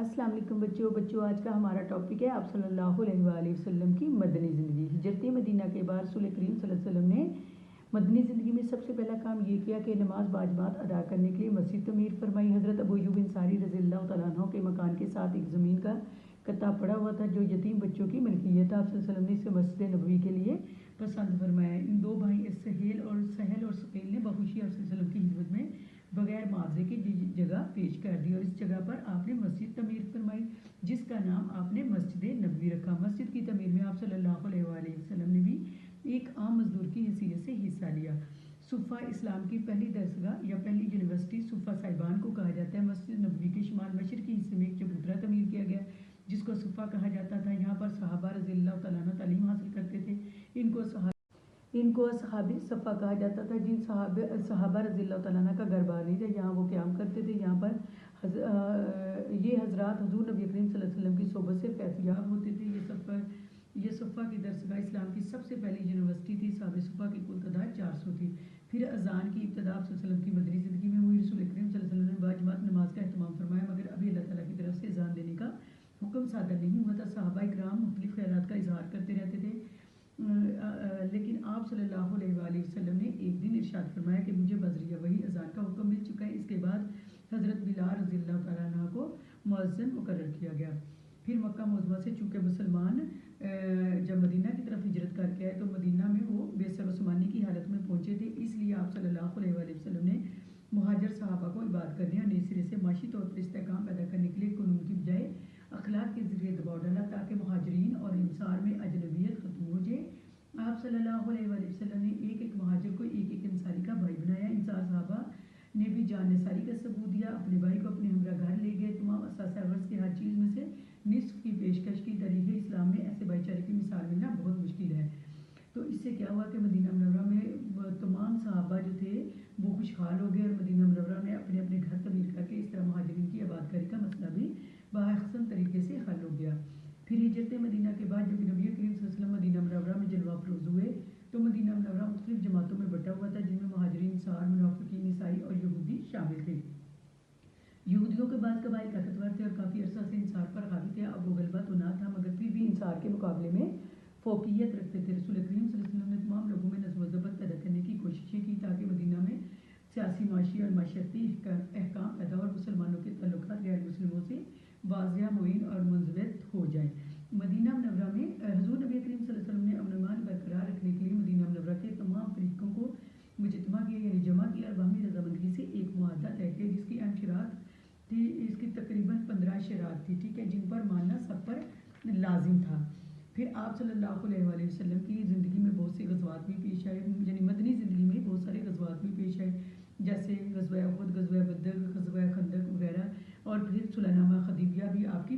السلام علیکم بچوں آج کا ہمارا ٹاپک ہے آپ صلی اللہ علیہ وآلہ وسلم کی مدنی زندگی۔ ہجرت مدینہ کے بعد رسول کریم صلی اللہ علیہ وسلم نے مدنی زندگی میں سب سے پہلا کام یہ کیا کہ نماز باجماعت ادا کرنے کے لیے مسجد تعمیر فرمائی۔ حضرت ابو ایوب انصاری رضی اللہ تعالیٰ عنہ کے مکان کے ساتھ ایک زمین کا کتا پڑا ہوا تھا جو یتیم بچوں کی ملکیت، آپ صلی اللہ علیہ وسلم نے اسے مسجد نبوی کے لیے پسند فرمایا۔ ان دو بھائی سہیل اور سقیل نے بخوشی آپ صلی اللہ علیہ وسلم کی خدمت میں بغیر معاوضے کی جگہ پیش کر دی اور اس جگہ پر آپ نے مسجد تعمیر فرمائی جس کا نام آپ نے مسجد نبوی رکھا۔ مسجد کی تعمیر میں آپ صلی اللہ علیہ وآلہ وسلم نے بھی ایک عام مزدور کی حیثیت سے حصہ لیا۔ صفہ اسلام کی پہلی درسگاہ یا پہلی یونیورسٹی صفہ صاحبان کو کہا جاتا ہے۔ مسجد نبوی کے شمال مشرقی حصے میں ایک چبوترا تعمیر کیا گیا جس کو صفہ کہا جاتا تھا۔ یہاں پر صحابہ رضی اللہ تعالیٰ عنہ تعلیم حاصل کرتے تھے۔ ان کو اصحاب صفہ کہا جاتا تھا۔ جن صحابہ رضی اللہ تعالیٰ عنہ کا گھر بار نہیں تھا یہاں وہ قیام کرتے تھے۔ یہاں پر یہ حضرات حضور نبی کریم صلی اللہ علیہ وسلم کی صحبت سے فیض یاب ہوتے تھے۔ یہ صفہ کی درسگاہ اسلام کی سب سے پہلی یونیورسٹی تھی۔ صحابہ صفہ کی کل تعداد 400 تھی۔ پھر اذان کی ابتدا آپ صلی اللہ علیہ وسلم کی مدنی زندگی میں ہوئی۔ رسول کریم صلی اللہ علیہ وسلم نے باجماعت نماز کا اہتمام فرمایا مگر ابھی اللہ تعالیٰ کی طرف سے اذان دینے کا حکم صادر نہیں ہوا تھا۔ صحابہ اکرام مختلف خیالات کا اظہار کرتے رہتے تھے لیکن آپ صلی اللہ علیہ وآلہ وسلم نے ایک دن ارشاد فرمایا کہ مجھے بذریعہ وحی اذان کا حکم مل چکا ہے۔ اس کے بعد حضرت بلال رضی اللہ تعالیٰ عنہ کو مؤذن مقرر کیا گیا۔ پھر مکہ معظمہ سے چونکہ مسلمان جب مدینہ کی طرف ہجرت کر کے آئے تو مدینہ میں وہ بے سر و سامانی کی حالت میں پہنچے تھے، اس لیے آپ صلی اللہ علیہ وآلہ وسلم نے مہاجر صحابہ کو عبادت کرنے اور نئے سرے سے معاشی طور پر استحکام پیدا کرنے کے لیے قانون کی بجائے اخلاق کے ذریعے دباؤ ڈالا تاکہ مہاجرین اور انصار میں اجنبیت ختم ہو جائے۔ آپ صلی اللہ علیہ وآلہ وسلم نے ایک ایک مہاجر کو ایک ایک انصاری کا بھائی بنایا۔ انصار صحابہ نے بھی جان نثاری کا ثبوت دیا، اپنے بھائی کو اپنے ہمراہ گھر لے گئے۔ تمام اثاثہ عرض کے ہر چیز میں سے نصف کی پیشکش کی۔ تاریخ اسلام میں ایسے بھائی چارے کی مثال ملنا بہت مشکل ہے۔ تو اس سے کیا ہوا کہ مدینہ منورہ میں تمام صحابہ جو تھے وہ خوشحال ہو گئے اور مدینہ منورہ میں اپنے اپنے گھر تعمیر کر کے اس طرح مہاجرین کی آباد کاری کا مسئلہ بھی باحسن طریقے سے حل ہو گیا۔ پھر ہجرت مدینہ کے بعد جب نبی کریم صلی اللہ علیہ وسلم مدینہ منورہ میں جلوہ افروز ہوئے تو مدینہ منورہ مختلف جماعتوں میں بٹا ہوا تھا جن میں مہاجرین، انصار، منافقین، عیسائی اور یہودی شامل تھے۔ یہودیوں کے بعض قبائل طاقتور تھے اور کافی عرصہ سے انصار پر حاوی تھے۔ اب وہ غلبہ تو نہ تھا مگر پھر بھی انصار کے مقابلے میں فوقیت رکھتے تھے۔ رسول کریم صلی اللہ علیہ وسلم نے تمام لوگوں میں نظم و ضبط پیدا کرنے کی کوششیں کی تاکہ مدینہ میں سیاسی، معاشی اور معاشرتی احکام پیدا اور مسلمانوں کے تعلقات غیر مسلموں سے واضح، معین اور منضبط ہو جائیں۔ مدینہ منورہ میں حضور نبی کریم صلی اللہ علیہ وسلم نے امن و امان برقرار رکھنے کے لیے مدینہ منورہ کے تمام فریقوں کو مجتمع کیا یعنی جمع کیا اور باہمی رضامندی سے ایک معاہدہ طے کیا جس کی اہم شرائط تھی، اس کی تقریباً 15 شرائط تھی، ٹھیک ہے، جن پر ماننا سب پر لازم تھا۔ پھر آپ صلی اللہ علیہ وآلہ وسلم کی زندگی میں بہت سے غزوات بھی پیش آئے، یعنی مدنی زندگی میں بہت سارے غزوات بھی پیش آئے جیسے غزوہ احد، غزوہ بدر، غزوہ خندق وغیرہ، اور پھر صلح نامہ حدیبیہ بھی آپ کی